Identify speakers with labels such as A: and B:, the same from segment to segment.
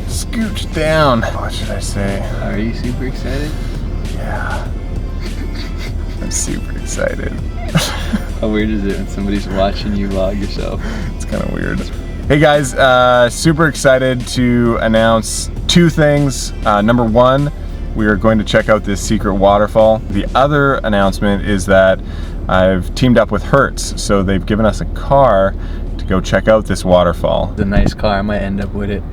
A: scooch down. What should I say?
B: Are you super excited?
A: Yeah. I'm super excited.
B: How weird is it when somebody's watching you vlog yourself?
A: It's kind of weird. Hey guys, super excited to announce two things. Number one, we are going to check out this secret waterfall. The other announcement is that I've teamed up with Hertz, so they've given us a car to go check out this waterfall.
B: It's a nice car, I might end up with it.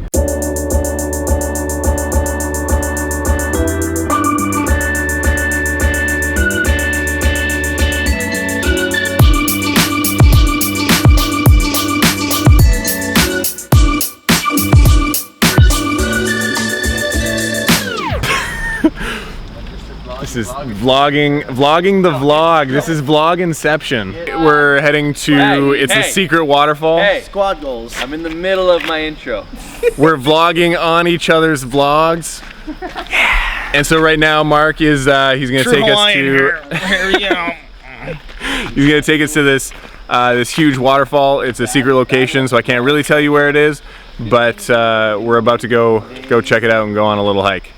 A: This is vlogging the vlog. This is vlog inception. We're heading to, it's a secret waterfall.
B: Hey,
C: squad goals.
B: I'm in the middle of my intro.
A: We're vlogging on each other's vlogs. And so right now Mark is, he's gonna take us to,
C: here we go.
A: he's gonna take us to this, this huge waterfall. It's a secret location, so I can't really tell you where it is, but we're about to go check it out and go on a little hike.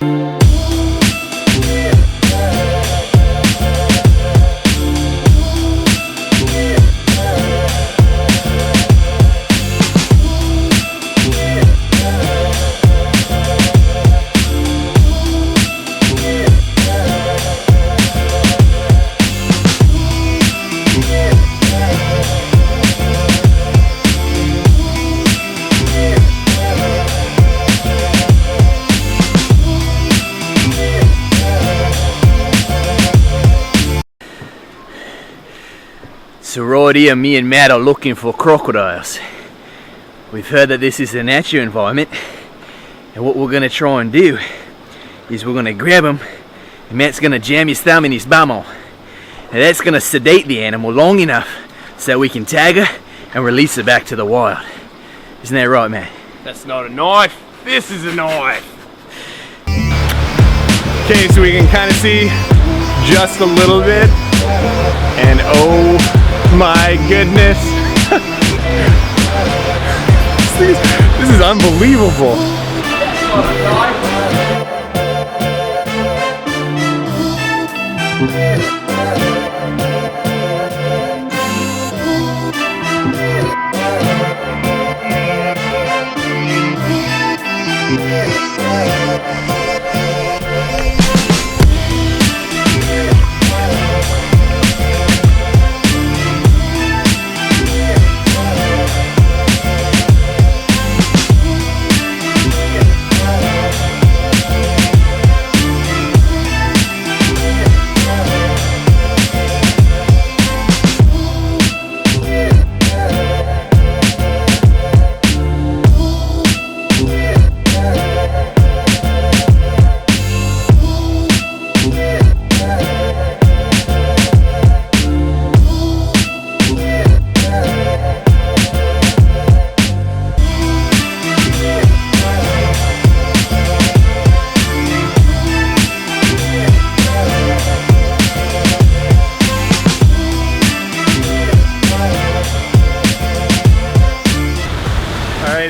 C: So right here, me and Matt are looking for crocodiles. We've heard that this is a natural environment, and what we're gonna try and do is we're gonna grab him, and Matt's gonna jam his thumb in his bumhole. And that's gonna sedate the animal long enough so we can tag her and release her back to the wild. Isn't that right, Matt?
D: That's not a knife. This is a knife.
A: Okay, so we can kind of see just a little bit, and oh my goodness. This is unbelievable.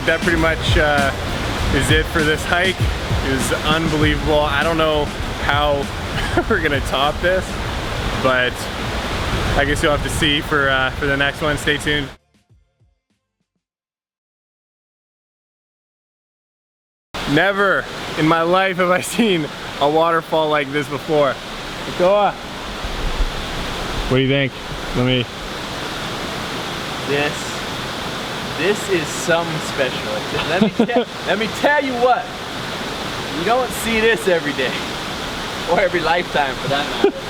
A: That pretty much is it for this hike. It was unbelievable. I don't know how we're gonna top this, but I guess you'll have to see for the next one. Stay tuned. Never in my life have I seen a waterfall like this before. What do you think?
C: This is something special. Let me tell you what. You don't see this every day, or every lifetime for that matter.